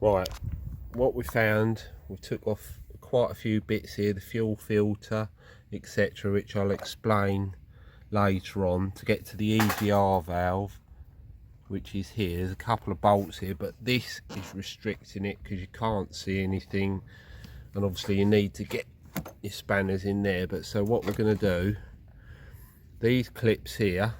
Right, what we found, we took off quite a few bits here, the fuel filter, etc., which I'll explain later on, to get to the EGR valve, which is here. There's a couple of bolts here, but this is restricting it because you can't see anything, and obviously you need to get your spanners in there. But so what we're going to do, these clips here,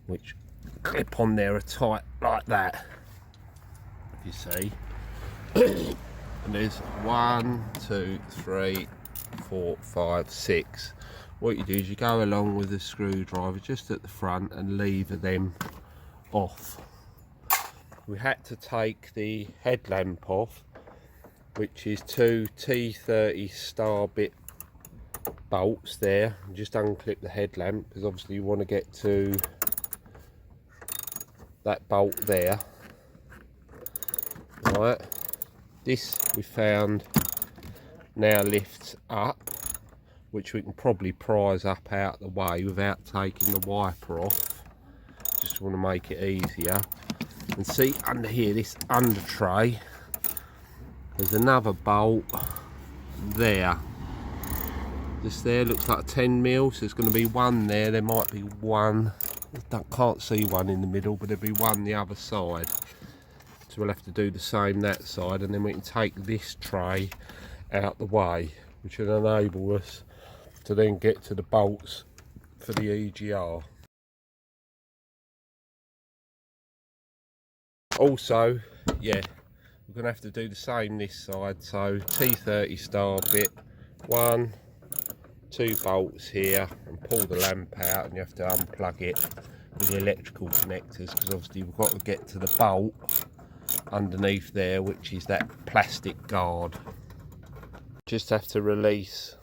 which clip on there, are tight like that, you see. And there's 1, 2, 3, 4, 5, 6. What you do is you go along with the screwdriver just at the front and lever them off. We had to take the headlamp off, which is 2 T30 star bit bolts there, and just unclip the headlamp, because obviously you want to get to that bolt there. Right, this we found now lifts up, which we can probably prise up out the way without taking the wiper off. Just want to make it easier. And see under here, this under tray, there's another bolt there. Just there, looks like 10 mil, so there's going to be one there. There might be one, can't see one in the middle, but there'll be one the other side. So we'll have to do the same that side, and then we can take this tray out the way, which will enable us to then get to the bolts for the EGR. Also, yeah, we're going to have to do the same this side. So T30 star bit, 1, 2 bolts here, and pull the lamp out, and you have to unplug it with the electrical connectors, because obviously we've got to get to the bolt underneath there, which is that plastic guard. Just have to release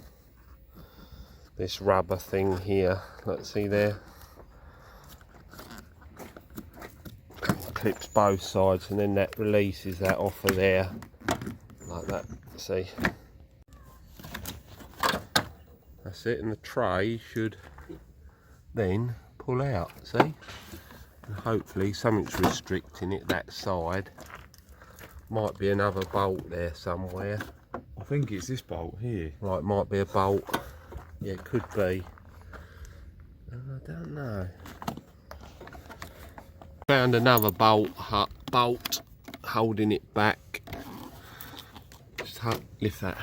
this rubber thing here. Let's see there, clips both sides, and then that releases that off of there like that. See, that's it, and the tray should then pull out. See, and hopefully something's restricting it that side. Might be another bolt there somewhere. I think it's this bolt here. Right, might be a bolt. Yeah, it could be. I don't know. Found another bolt holding it back. Just lift that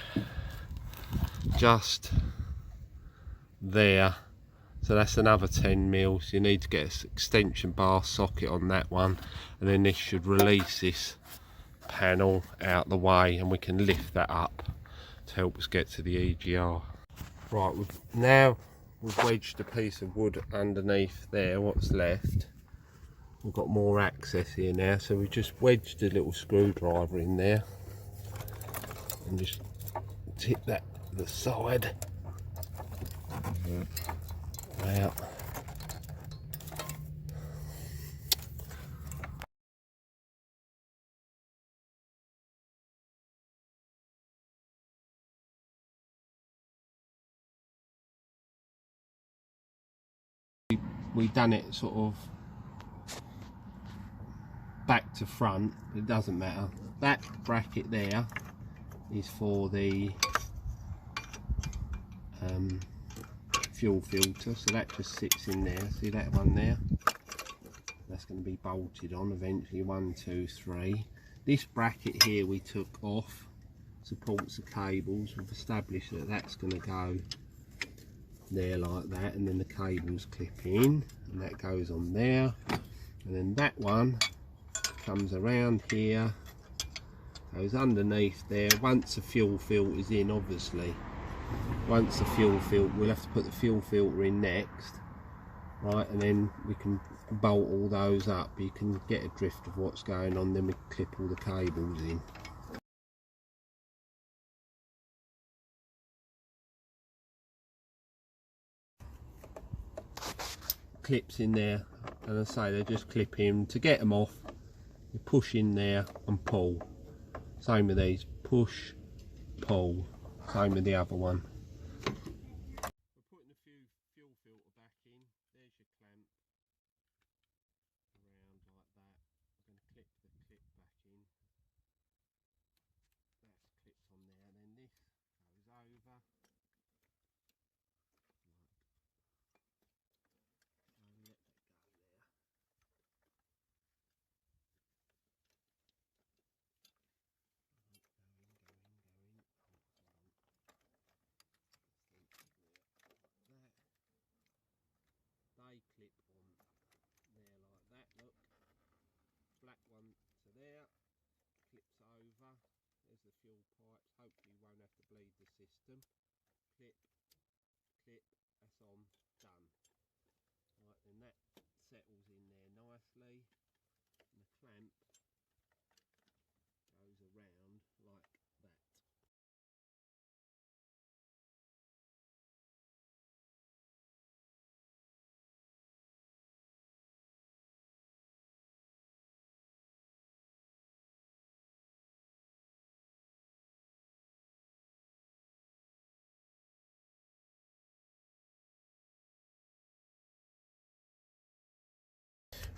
just there. So that's another 10 mil. So you need to get an extension bar socket on that one, and then this should release this panel out the way, and we can lift that up to help us get to the EGR. Right, we've wedged a piece of wood underneath there. What's left, we've got more access here now, so we've just wedged a little screwdriver in there and just tip that to the side. Out. We done it sort of back to front, but it doesn't matter. That bracket there is for the fuel filter, so that just sits in there. See that one there? That's going to be bolted on eventually. 1, 2, 3. This bracket here we took off, supports the cables. We've established that that's going to go there like that, and then the cables clip in, and that goes on there, and then that one comes around here, goes underneath there. Once the fuel filter is in, obviously, once the fuel filter, we'll have to put the fuel filter in next, right, and then we can bolt all those up. You can get a drift of what's going on, then we clip all the cables in. Clips in there, and I say they just clip in. To get them off, you push in there and pull. Same with these, push, pull. Same with the other one. We're putting the fuel filter back in. There's your clamp around like that. I'm going to clip the clip back in. the fuel pipes. Hopefully you won't have to bleed the system. Clip, clip, that's on, done. Right, then that settles in there nicely, and the clamp goes around like that.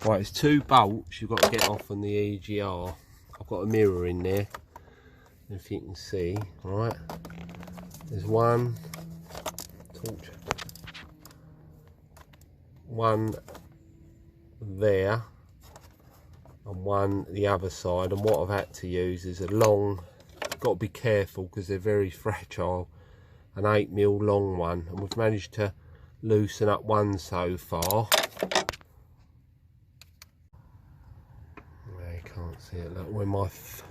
Right, it's 2 bolts you've got to get off on the EGR. I've got a mirror in there, if you can see. Right, there's one torch, one there, and one the other side. And what I've had to use is a long, got to be careful because they're very fragile, an 8mm long one, and we've managed to loosen up one so far. You can't see it, look, where my see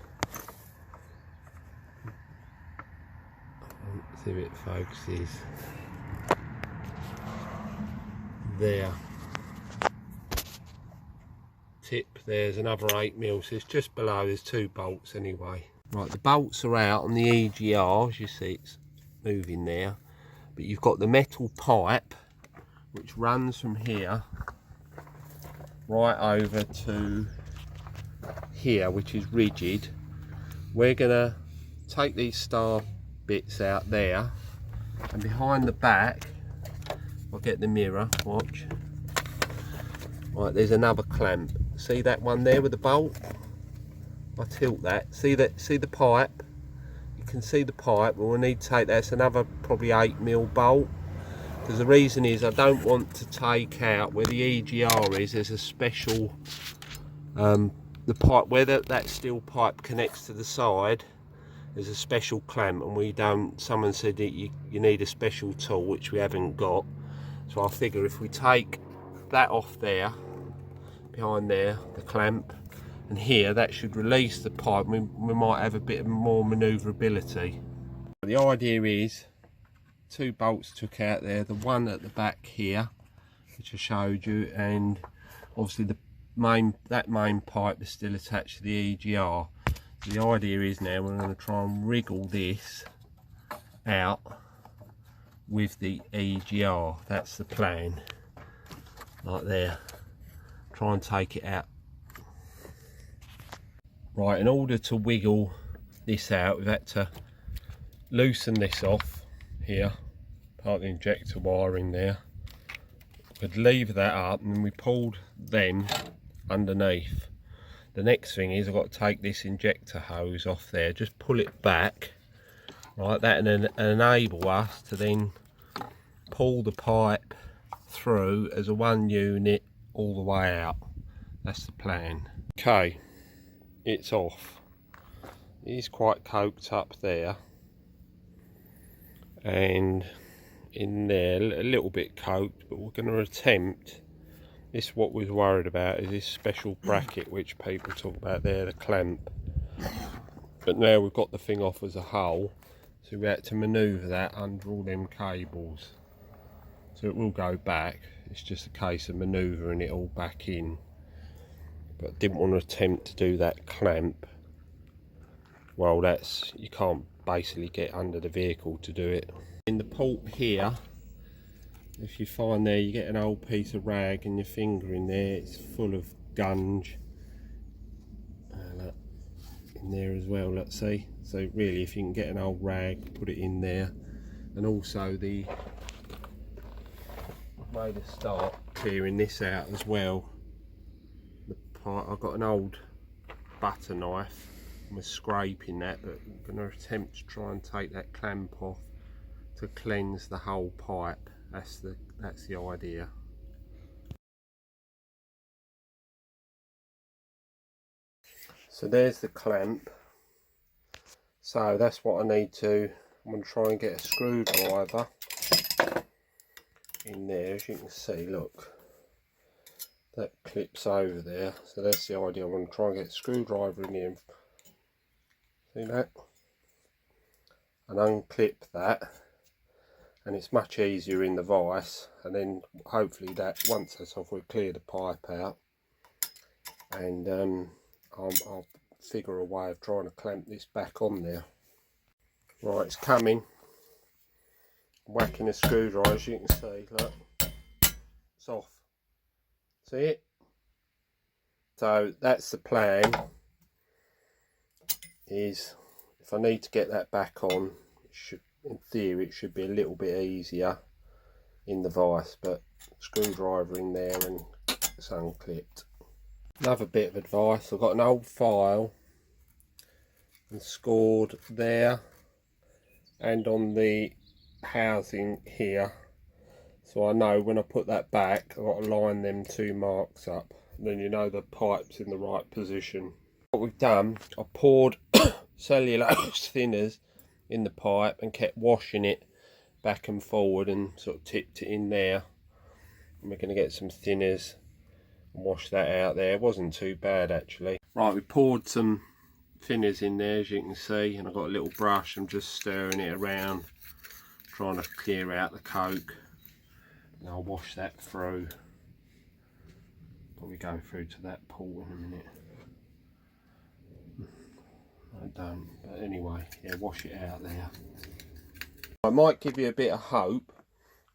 if it focuses there. Tip, there's another 8mm, so it's just below, there's 2 bolts anyway. Right, the bolts are out on the EGR, as you see it's moving there, but you've got the metal pipe which runs from here right over to here, which is rigid. We're gonna take these star bits out there, and behind the back, I'll get the mirror, watch. Right, there's another clamp. See that one there with the bolt? I tilt that. See that? See the pipe? You can see the pipe. Well, we'll need to take that. It's another probably 8mm bolt. Because the reason is I don't want to take out where the EGR is. There's a special the pipe where that steel pipe connects to the side. There's a special clamp, and we don't. Someone said that you need a special tool, which we haven't got. So I figure if we take that off there, behind there, the clamp, and here, that should release the pipe. We might have a bit more manoeuvrability. The idea is 2 bolts took out there, the one at the back here, which I showed you, and obviously that main pipe is still attached to the EGR. So the idea is now we're going to try and wriggle this out with the EGR. That's the plan, like there. Try and take it out. Right, in order to wiggle this out, we've had to loosen this off here, part of the injector wiring there. We'd leave that up, and then we pulled them underneath. The next thing is I've got to take this injector hose off there, just pull it back, right, that and enable us to then pull the pipe through as a 1 unit all the way out. That's the plan. Okay, it's off. It is quite coked up there, and in there a little bit coked, but we're going to attempt this. What we was worried about is this special bracket which people talk about there, the clamp, but now we've got the thing off as a whole, so we had to manoeuvre that under all them cables, so it will go back. It's just a case of manoeuvring it all back in, but I didn't want to attempt to do that clamp. Well, that's, you can't basically get under the vehicle to do it. In the port here, if you find there, you get an old piece of rag and your finger in there, it's full of gunge. Look, in there as well, let's see. So really, if you can get an old rag, put it in there. And also I've made a start clearing this out as well. I've got an old butter knife, and we're scraping that, but I'm going to attempt to try and take that clamp off to cleanse the whole pipe. That's the idea. So there's the clamp. So that's what I need to. I'm going to try and get a screwdriver in there. As you can see, look, that clips over there. So that's the idea. I'm going to try and get a screwdriver in here. See that? and unclip that, and it's much easier in the vise. And then hopefully that, once that's off, we'll clear the pipe out, and I'll figure a way of trying to clamp this back on there. Right, it's coming. Whacking a screwdriver, as you can see, look, it's off. See it? So that's the plan, is if I need to get that back on, it should, in theory, it should be a little bit easier in the vise, but screwdriver in there and it's unclipped. Another bit of advice, I've got an old file and scored there and on the housing here, so I know when I put that back I've got to line them two marks up, and then you know the pipe's in the right position. What we've done, I poured cellulose thinners in the pipe and kept washing it back and forward and sort of tipped it in there, and we're going to get some thinners and wash that out there. It wasn't too bad actually. Right, we poured some thinners in there, as you can see, and I've got a little brush. I'm just stirring it around, trying to clear out the coke, and I'll wash that through. Probably go through to that pool in a minute. I don't, but anyway, yeah, wash it out there. I might give you a bit of hope.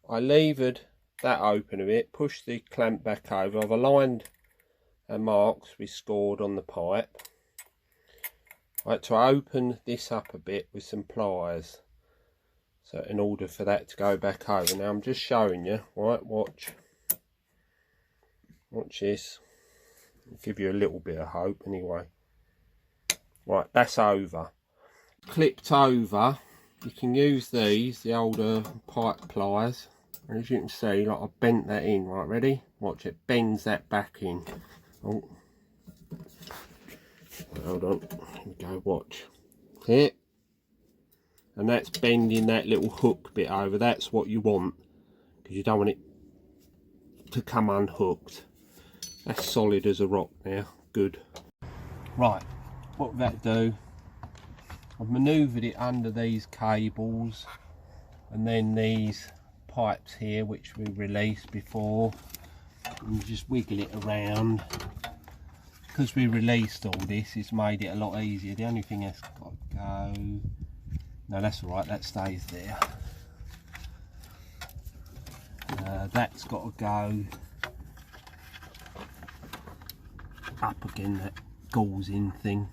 I levered that open a bit, pushed the clamp back over. I've aligned the marks we scored on the pipe. I had to open this up a bit with some pliers, so in order for that to go back over. Now I'm just showing you, right, watch this. I'll give you a little bit of hope anyway. Right, that's over. Clipped over. You can use these, the older pipe pliers. And as you can see, like I bent that in. Right, ready? Watch, it bends that back in. Oh. Hold on. Here we go, watch. Here. And that's bending that little hook bit over. That's what you want, because you don't want it to come unhooked. That's solid as a rock now. Good. Right, what will that do? I've manoeuvred it under these cables and then these pipes here, which we released before, and just wiggle it around. Because we released all this, it's made it a lot easier. The only thing that's got to go, no, that's all right, that stays there. That's got to go up again, that gauze in thing.